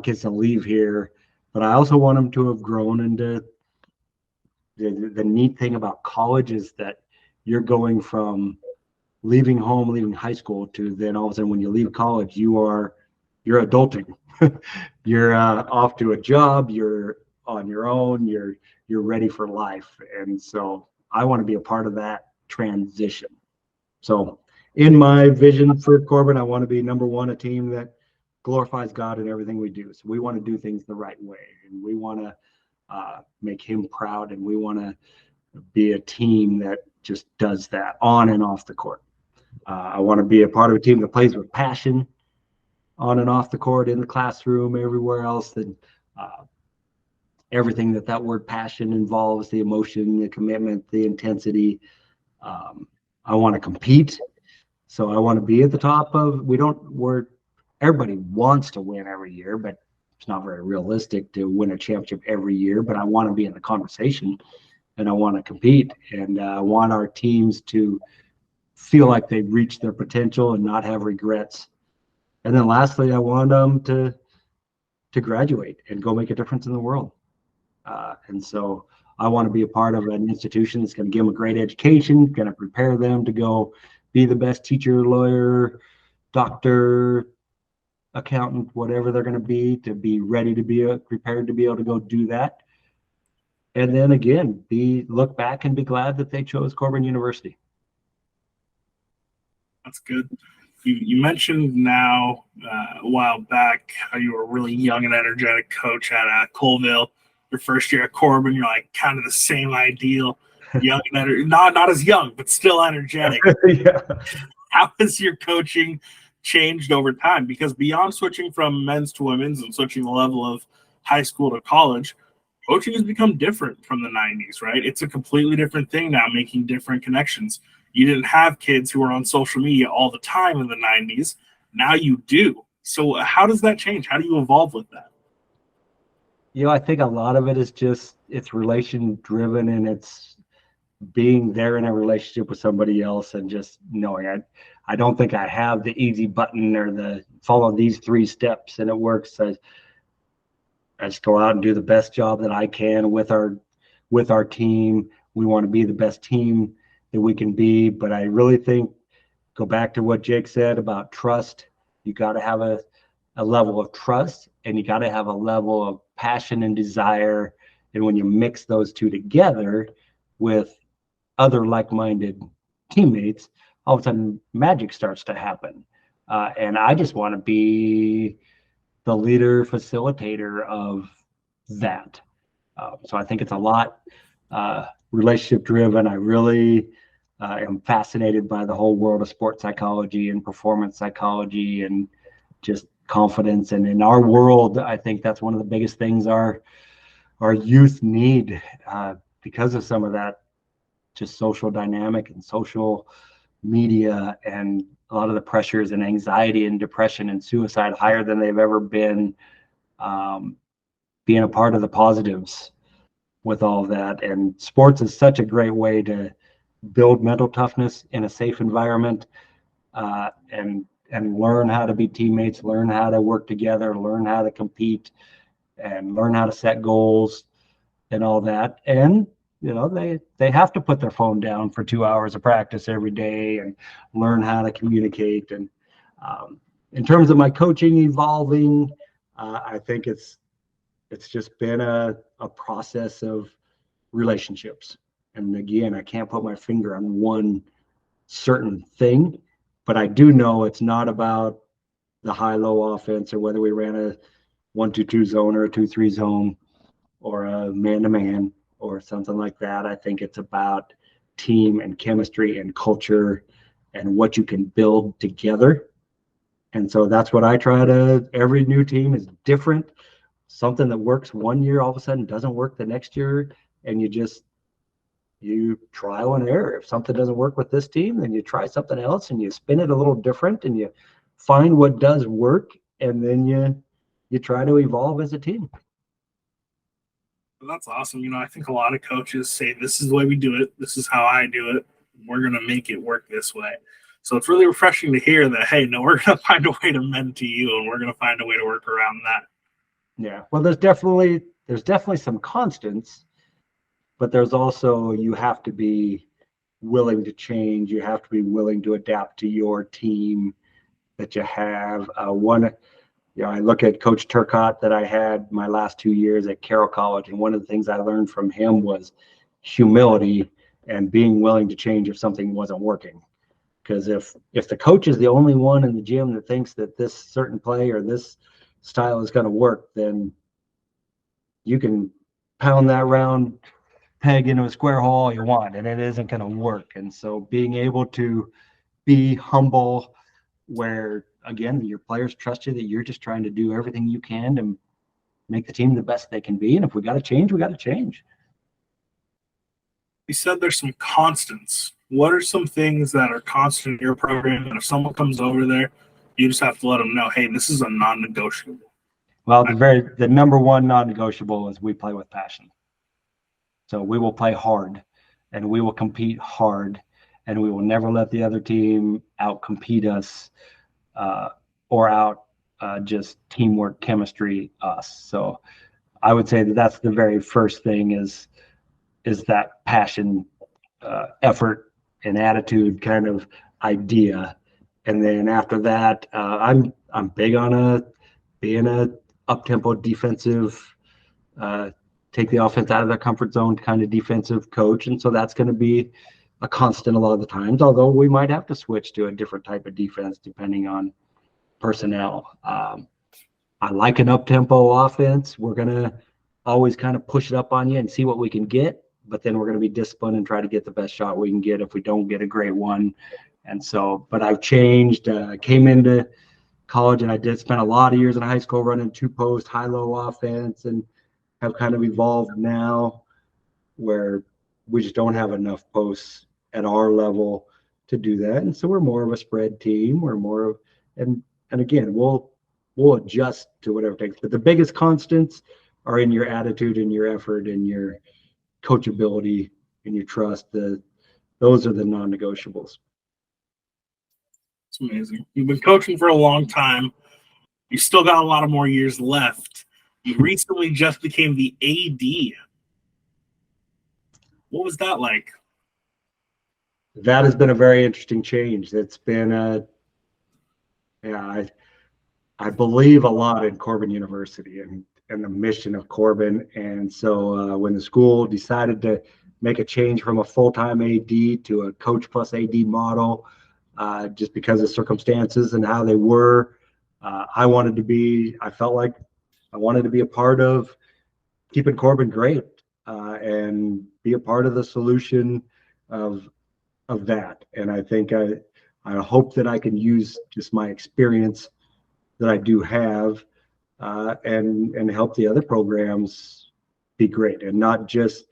kids to leave here, but I also want them to have grown into the neat thing about college is that you're going from leaving home, leaving high school to then all of a sudden when you leave college, you're adulting. You're off to a job, you're on your own, you're ready for life. And so I want to be a part of that transition. So in my vision for Corban, I want to be number one, a team that glorifies God in everything we do. So we want to do things the right way, and we want to make him proud, and we want to be a team that just does that on and off the court. I want to be a part of a team that plays with passion on and off the court, in the classroom, everywhere else. That everything that word passion involves, the emotion, the commitment, the intensity. I want to compete. So I want to be at the top of, everybody wants to win every year, but it's not very realistic to win a championship every year. But I want to be in the conversation, and I want to compete, and I want our teams to feel like they've reached their potential and not have regrets. And then lastly, I want them to graduate and go make a difference in the world. And so I want to be a part of an institution that's going to give them a great education, going to prepare them to go be the best teacher, lawyer, doctor, accountant, whatever they're going to be ready to be prepared to be able to go do that. And then again, look back and be glad that they chose Corban University. That's good. You mentioned now a while back how you were a really young and energetic coach at Colville. Your first year at Corban, you're like kind of the same ideal, young and not as young, but still energetic. Yeah. How has your coaching changed over time? Because beyond switching from men's to women's and switching the level of high school to college, coaching has become different from the 90s, right? It's a completely different thing now, making different connections. You didn't have kids who were on social media all the time in the 90s. Now you do. So how does that change? How do you evolve with that? I think a lot of it is it's relation driven, and it's being there in a relationship with somebody else and just knowing. I don't think I have the easy button or the follow these 3 steps and it works. I just go out and do the best job that I can with our team. We want to be the best team that we can be, but I really think, go back to what Jake said about trust. You got to have a level of trust, and you got to have a level of passion and desire. And when you mix those two together with other like-minded teammates, all of a sudden magic starts to happen. And I just want to be the leader, facilitator of that. So I think it's a lot relationship driven. I really am fascinated by the whole world of sports psychology and performance psychology and just confidence. And in our world, I think that's one of the biggest things our youth need because of some of that just social dynamic and social media and a lot of the pressures and anxiety and depression and suicide higher than they've ever been. Being a part of the positives with all of that. And sports is such a great way to build mental toughness in a safe environment, and learn how to be teammates, learn how to work together, learn how to compete, and learn how to set goals. and all that. And, they have to put their phone down for 2 hours of practice every day and learn how to communicate. And in terms of my coaching evolving, I think it's just been a process of relationships. And again, I can't put my finger on one certain thing, but I do know it's not about the high-low offense or whether we ran a 1-2-2 zone or a 2-3 zone or a man-to-man or something like that. I think it's about team and chemistry and culture and what you can build together. And so that's what I try to, every new team is different. Something that works one year all of a sudden doesn't work the next year. And you trial and error. If something doesn't work with this team, then you try something else and you spin it a little different and you find what does work. And then you try to evolve as a team. That's awesome. I think a lot of coaches say, this is the way we do it. This is how I do it. We're going to make it work this way. So it's really refreshing to hear that, hey, no, we're going to find a way to mend to you and we're going to find a way to work around that. Yeah. Well, there's definitely some constants, but there's also, you have to be willing to change. You have to be willing to adapt to your team that you have. I look at Coach Turcotte that I had my last 2 years at Carroll College, and one of the things I learned from him was humility and being willing to change if something wasn't working. Because if the coach is the only one in the gym that thinks that this certain play or this style is going to work, then you can pound that round peg into a square hole all you want, and it isn't going to work. And so being able to be humble where, again, your players trust you that you're just trying to do everything you can to make the team the best they can be. And if we got to change, we got to change. You said there's some constants. What are some things that are constant in your program? And if someone comes over there, you just have to let them know, hey, this is a non-negotiable. Well, the number one non-negotiable is we play with passion. So we will play hard and we will compete hard and we will never let the other team out-compete us or out just teamwork, chemistry, us. So I would say that's the very first thing is that passion, effort, and attitude kind of idea. And then after that, I'm big on being a up-tempo defensive, take the offense out of their comfort zone kind of defensive coach. And so that's going to be a constant a lot of the times, although we might have to switch to a different type of defense depending on personnel. I like an up-tempo offense. We're going to always kind of push it up on you and see what we can get, but then we're going to be disciplined and try to get the best shot we can get if we don't get a great one. And so, but I've changed, came into college and I did spend a lot of years in high school running two-post, high-low offense, and have kind of evolved now where we just don't have enough posts at our level to do that. And so we're more of a spread team. We're more of, and again, we'll adjust to whatever it takes. But the biggest constants are in your attitude and your effort and your coachability and your trust. Those are the non-negotiables. It's amazing. You've been coaching for a long time. You still got a lot of more years left. You recently just became the AD. What was that like? That has been a very interesting change. It's been I believe a lot in Corban University and the mission of Corban. And so when the school decided to make a change from a full-time AD to a coach plus AD model, just because of circumstances and how they were, I felt like I wanted to be a part of keeping Corban great and be a part of the solution of that. And I think I hope that I can use just my experience that I do have and help the other programs be great and not just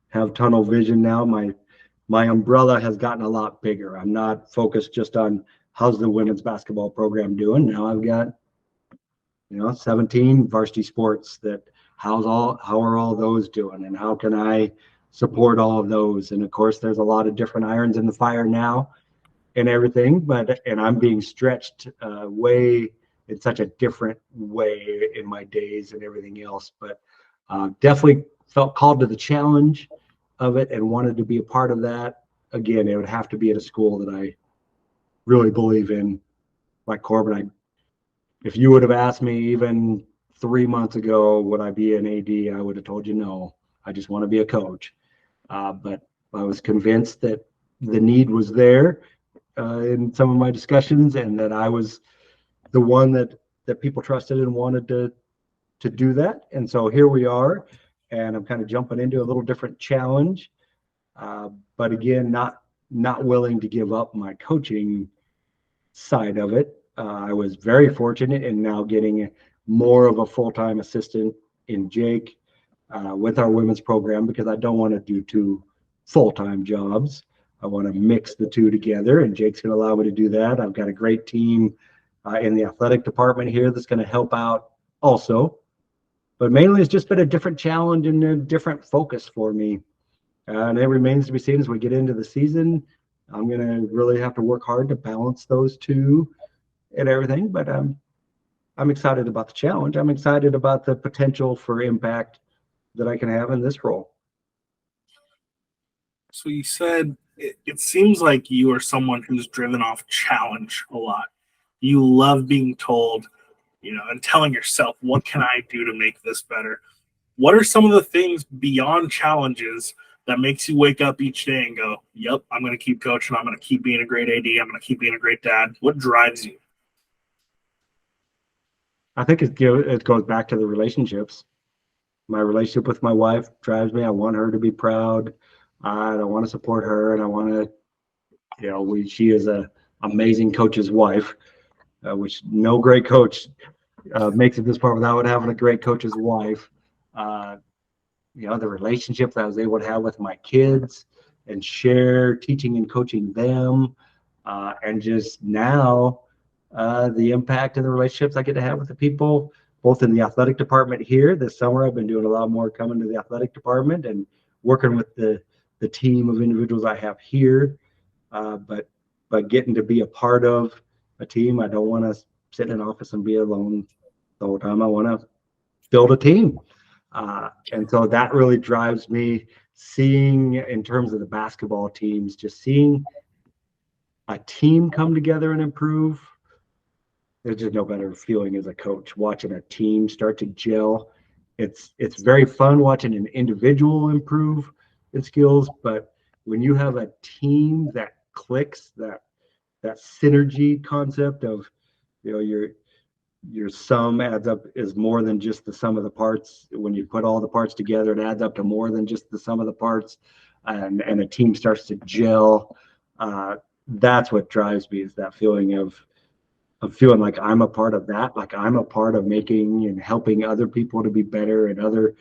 have tunnel vision now. My umbrella has gotten a lot bigger. I'm not focused just on how's the women's basketball program doing. Now I've got 17 varsity sports that how are all those doing and how can I support all of those? And of course there's a lot of different irons in the fire now and everything, and I'm being stretched way in such a different way in my days and everything else. But definitely felt called to the challenge of it and wanted to be a part of that, again, it would have to be at a school that I really believe in, like Corban. If you would have asked me even 3 months ago, would I be an AD, I would have told you no. I just want to be a coach. But I was convinced that the need was there in some of my discussions, and that I was the one that people trusted and wanted to do that. And so here we are, and I'm kind of jumping into a little different challenge. But again, not willing to give up my coaching side of it. I was very fortunate in now getting more of a full-time assistant in Jake with our women's program, because I don't want to do two full-time jobs. I want to mix the two together, and Jake's going to allow me to do that. I've got a great team in the athletic department here that's going to help out also. But mainly it's just been a different challenge and a different focus for me. And it remains to be seen as we get into the season. I'm going to really have to work hard to balance those two and everything. But I'm excited about the challenge. I'm excited about the potential for impact that I can have in this role. So you said it seems like you are someone who's driven off challenge a lot. You love being told, and telling yourself, what can I do to make this better? What are some of the things beyond challenges that makes you wake up each day and go, yep, I'm going to keep coaching. I'm going to keep being a great AD. I'm going to keep being a great dad. What drives you? I think it goes back to the relationships. My relationship with my wife drives me. I want her to be proud. I want to support her, and I want to, she is a amazing coach's wife, which no great coach makes it this far without having a great coach's wife. The relationship that I was able to have with my kids and share teaching and coaching them, and just now the impact and the relationships I get to have with the people, both in the athletic department here. This summer, I've been doing a lot more coming to the athletic department and working with the team of individuals I have here. But getting to be a part of a team, I don't want to sit in an office and be alone the whole time. I want to build a team. And so that really drives me, seeing in terms of the basketball teams, just seeing a team come together and improve. There's just no better feeling as a coach, watching a team start to gel. It's very fun watching an individual improve in skills, but when you have a team that clicks, that synergy concept of, your sum adds up is more than just the sum of the parts. When you put all the parts together, it adds up to more than just the sum of the parts, and a team starts to gel. That's what drives me, is that feeling of feeling like I'm a part of that, like I'm a part of making and helping other people to be better and other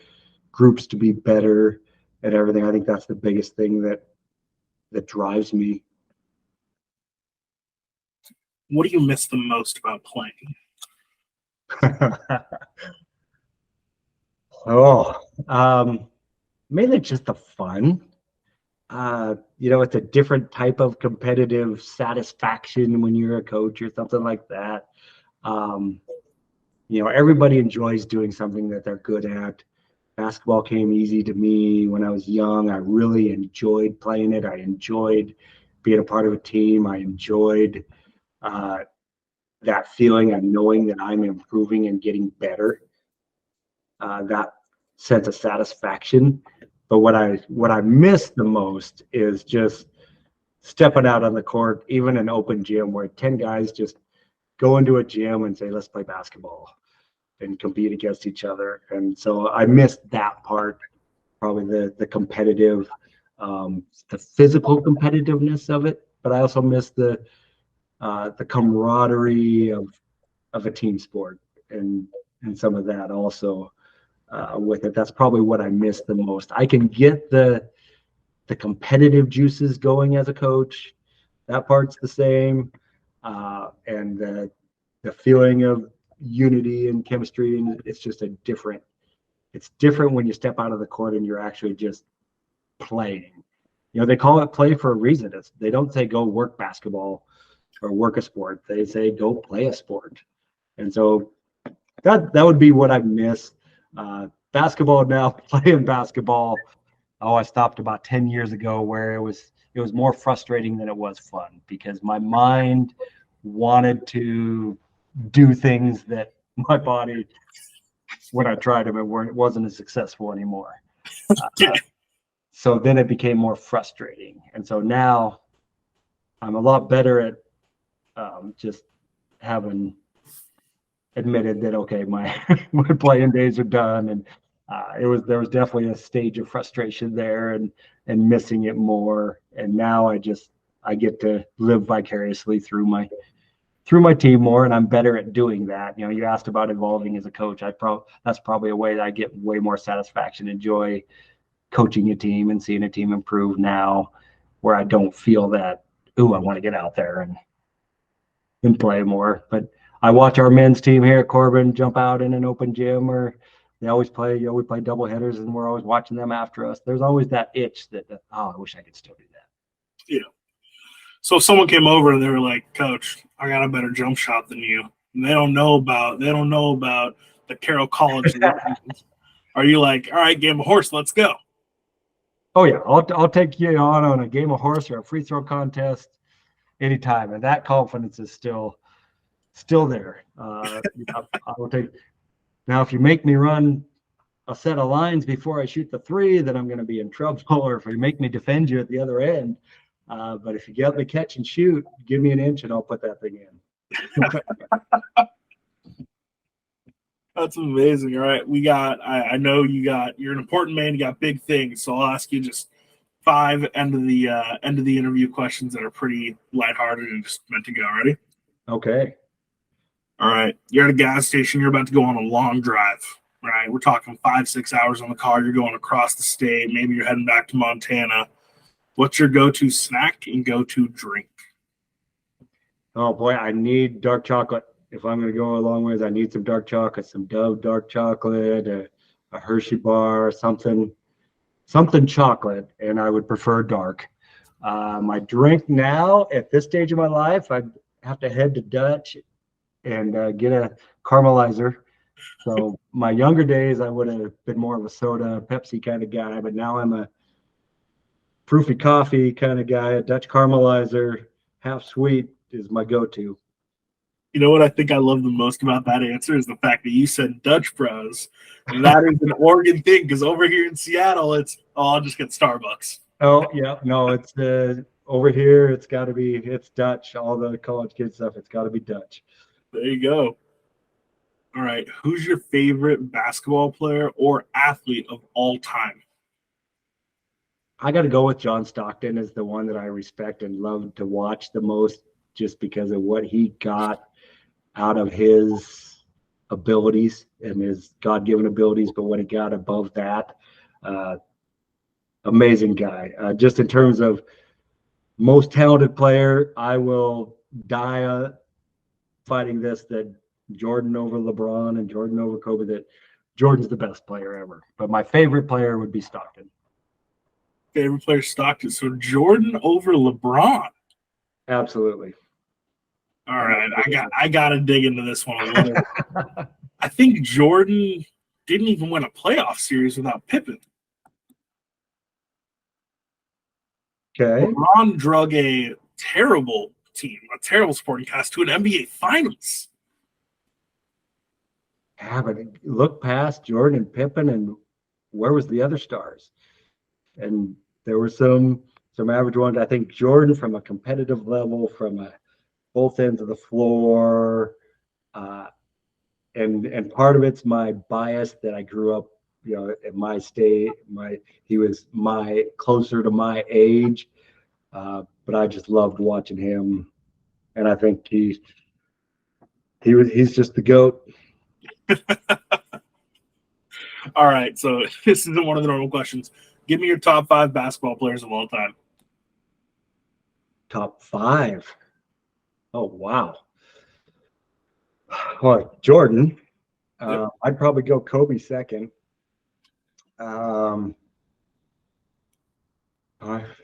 groups to be better and everything. I think that's the biggest thing that drives me. What do you miss the most about playing? Mainly just the fun. It's a different type of competitive satisfaction when you're a coach or something like that. Everybody enjoys doing something that they're good at. Basketball came easy to me when I was young. I really enjoyed playing it. I enjoyed being a part of a team. I enjoyed that feeling of knowing that I'm improving and getting better. That sense of satisfaction. But what I miss the most is just stepping out on the court, even an open gym where 10 guys just go into a gym and say, let's play basketball and compete against each other. And so I missed that part, probably the competitive, the physical competitiveness of it. But I also miss the camaraderie of a team sport and some of that also. With it, that's probably what I miss the most. I can get the competitive juices going as a coach. That part's the same, and the feeling of unity and chemistry, and it's just it's different when you step out of the court and you're actually just playing. They call it play for a reason. They don't say go work basketball or work a sport. They say go play a sport. And so that would be what I miss. basketball now, playing basketball. Oh, I stopped about 10 years ago where it was more frustrating than it was fun because my mind wanted to do things that my body, when I tried them, it wasn't as successful anymore. So then it became more frustrating. And so now I'm a lot better at just having admitted that, okay, my playing days are done. And there was definitely a stage of frustration there and missing it more. And now I get to live vicariously through my team more, and I'm better at doing that. You asked about evolving as a coach. That's probably a way that I get way more satisfaction and joy coaching a team and seeing a team improve now, where I don't feel that, I want to get out there and play more. But I watch our men's team here at Corban jump out in an open gym, or we play double headers, and we're always watching them after us. There's always that itch that I wish I could still do that. Yeah. So if someone came over and they were like, Coach, I got a better jump shot than you, and they don't know about the Carroll College. Are you like, all right, game of horse, let's go? Oh yeah, I'll take you on a game of horse or a free throw contest anytime, and that confidence is still there. I will take. Now, if you make me run a set of lines before I shoot the three, then I'm going to be in trouble. Or if you make me defend you at the other end, but if you get me catch and shoot, give me an inch and I'll put that thing in. That's amazing. All right, I know you're an important man. You got big things, so I'll ask you just 5 end of the interview questions that are pretty lighthearted and just meant to go. Ready? Okay. All right. You're at a gas station. You're about to go on a long drive. Right? We're talking 5-6 hours on the car. You're going across the state. Maybe you're heading back to Montana. What's your go-to snack and go-to drink? Oh boy, I need dark chocolate. If I'm going to go a long ways, I need some dark chocolate, some Dove dark chocolate, a Hershey bar, something chocolate, and I would prefer dark. My drink now, at this stage of my life, I'd have to head to Dutch and get a caramelizer. So my younger days, I would have been more of a soda, Pepsi kind of guy, but now I'm a proofy coffee kind of guy. A Dutch caramelizer, half sweet, is my go-to. You know what I think I love the most about that answer is the fact that you said Dutch Bros. That is an Oregon thing, because over here in Seattle, I'll just get Starbucks. Oh yeah, no, it's over here. It's Dutch. All the college kid stuff, it's got to be Dutch. There you go. All right, who's your favorite basketball player or athlete of all time? I got to go with John Stockton as the one that I respect and love to watch the most, just because of what he got out of his abilities and his God-given abilities, but what he got above that, amazing guy. Just in terms of most talented player, I will die fighting that Jordan over LeBron and Jordan over Kobe, that Jordan's the best player ever. But my favorite player would be Stockton. Favorite player Stockton. So Jordan over LeBron. Absolutely. All right, I got to dig into this one a little. I think Jordan didn't even win a playoff series without Pippen. Okay. LeBron drug a terrible team, a terrible sporting cast to an NBA Finals. Yeah, but look past Jordan and Pippen, and where was the other stars? And there were some average ones. I think Jordan, from a competitive level, from both ends of the floor, and part of it's my bias that I grew up, at my state. He was closer to my age, but I just loved watching him, and I think he's just the GOAT. All right, so this isn't one of the normal questions. Give me your top 5 basketball players of all time. Top 5. Oh, wow. All right, Jordan. Yep. I'd probably go Kobe second. I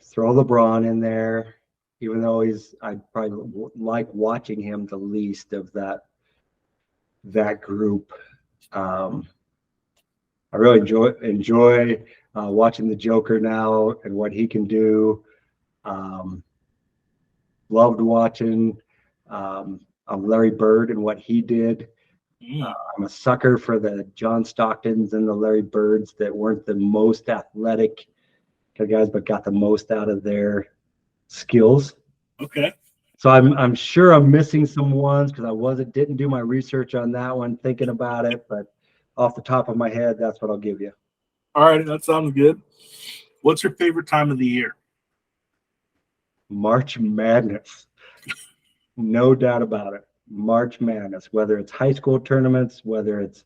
throw LeBron in there, even though I'd probably like watching him the least of that group. I really enjoy watching the Joker now and what he can do. Loved watching Larry Bird and what he did. I'm a sucker for the John Stocktons and the Larry Birds that weren't the most athletic guys, but got the most out of their skills. Okay. So I'm sure I'm missing some ones because didn't do my research on that one, thinking about it, but off the top of my head, that's what I'll give you. All right, that sounds good. What's your favorite time of the year? March Madness. No doubt about it. March Madness, whether it's high school tournaments, whether it's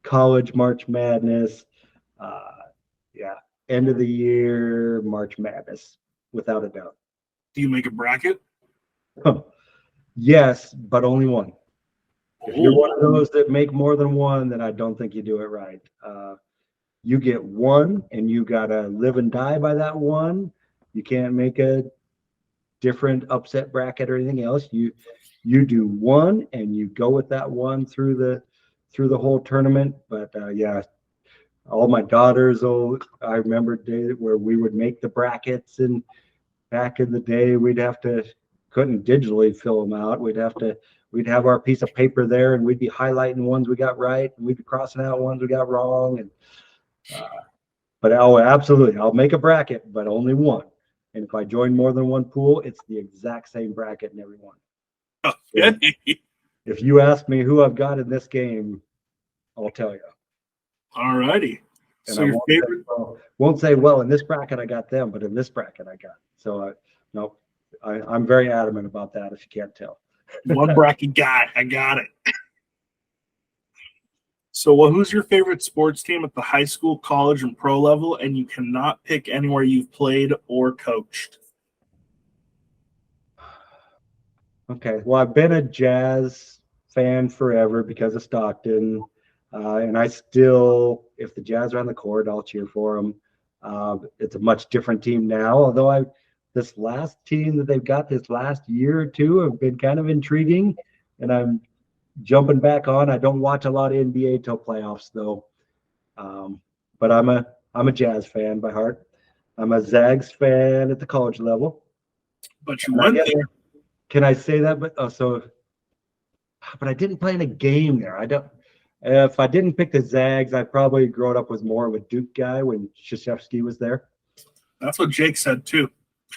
college March Madness, end of the year March Madness, without a doubt. Do you make a bracket? Yes, but only one. If you're one of those that make more than one, then I don't think you do it right. You get one, and you gotta live and die by that one. You can't make a different upset bracket or anything else. You do one, and you go with that one through the whole tournament. But all my daughters, I remember days where we would make the brackets, and back in the day, couldn't digitally fill them out. We'd have our piece of paper there, and we'd be highlighting ones we got right, and we'd be crossing out ones we got wrong. And but absolutely, I'll make a bracket, but only one. And if I join more than one pool, it's the exact same bracket in every one. Okay. If you ask me who I've got in this game, I'll tell you. All righty. So your favorite? Won't say, well, in this bracket I got them, but in this bracket I got. So no, I'm very adamant about that. If you can't tell. One bracket guy. I got it. So, who's your favorite sports team at the high school, college, and pro level? And you cannot pick anywhere you've played or coached. Okay. Well, I've been a Jazz fan forever because of Stockton. And I still, if the Jazz are on the court, I'll cheer for them. It's a much different team now, although this last team that they've got this last year or two have been kind of intriguing, and I'm jumping back on. I don't watch a lot of NBA till playoffs though. But I'm a Jazz fan by heart. I'm a Zags fan at the college level. But you went there. Can I say that? But I didn't play in a game there. If I didn't pick the Zags, I probably grown up was more of a Duke guy when Krzyzewski was there. That's what Jake said too.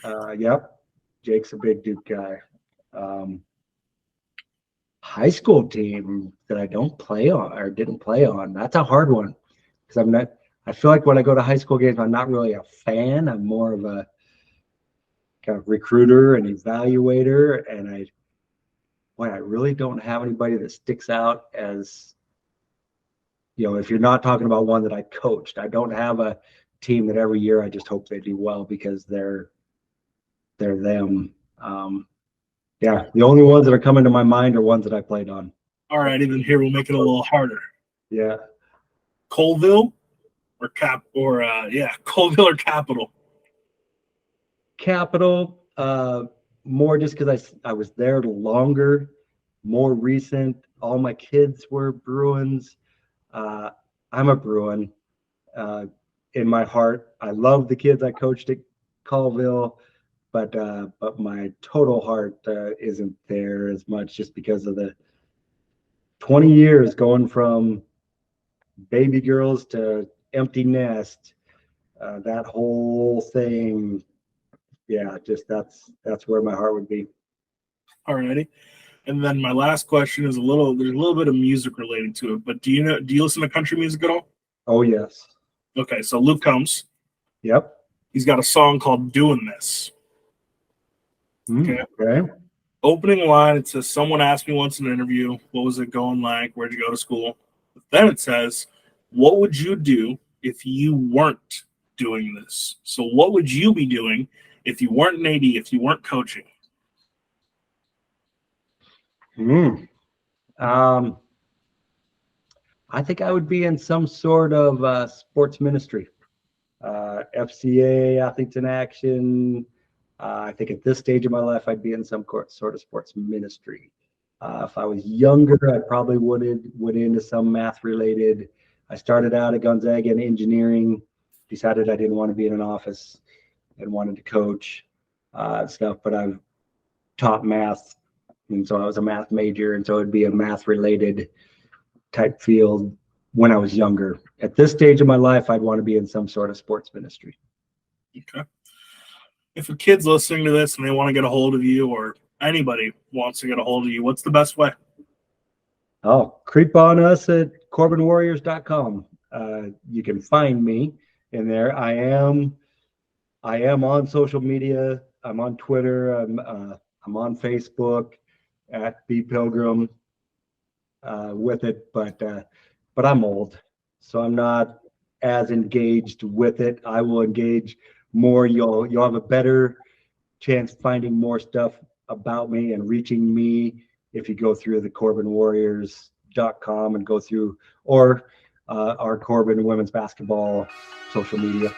Yep. Jake's a big Duke guy. High school team that I don't play on or didn't play on. That's a hard one because I feel like when I go to high school games, I'm not really a fan. I'm more of a kind of recruiter and evaluator. And I really don't have anybody that sticks out as, if you're not talking about one that I coached. I don't have a team that every year I just hope they do well because they're them. The only ones that are coming to my mind are ones that I played on. All right, even here we'll make it a little harder. Yeah. Colville or Colville or Capital? Capital, more just because I was there longer, more recent. All my kids were Bruins. I'm a Bruin in my heart. I love the kids I coached at Colville, but my total heart isn't there as much just because of the 20 years going from baby girls to empty nest. That whole thing, just that's where my heart would be. All righty. And then my last question is there's a little bit of music related to it, but do you listen to country music at all? Oh yes. Okay, so Luke Combs. Yep. He's got a song called "Doing This." Okay. Opening line, it says, "Someone asked me once in an interview, what was it going like? Where'd you go to school?" But then it says, "What would you do if you weren't doing this?" So what would you be doing if you weren't an AD, if you weren't coaching? I think I would be in some sort of sports ministry, FCA, Athletes in Action. I think at this stage of my life, I'd be in some sort of sports ministry. If I was younger, I probably would into some math related. I started out at Gonzaga in engineering, decided I didn't want to be in an office and wanted to coach stuff, but I've taught math. And so I was a math major. And so it'd be a math related type field when I was younger. At this stage of my life, I'd want to be in some sort of sports ministry. Okay. If a kid's listening to this and they want to get a hold of you, or anybody wants to get a hold of you, what's the best way? Oh, creep on us at CorbanWarriors.com. You can find me in there. I am on social media. I'm on Twitter. I'm on Facebook at B Pilgeram with it, but I'm old, so I'm not as engaged with it. I will engage more. You'll have a better chance finding more stuff about me and reaching me if you go through the CorbanWarriors.com and go through, or our Corban women's basketball social media.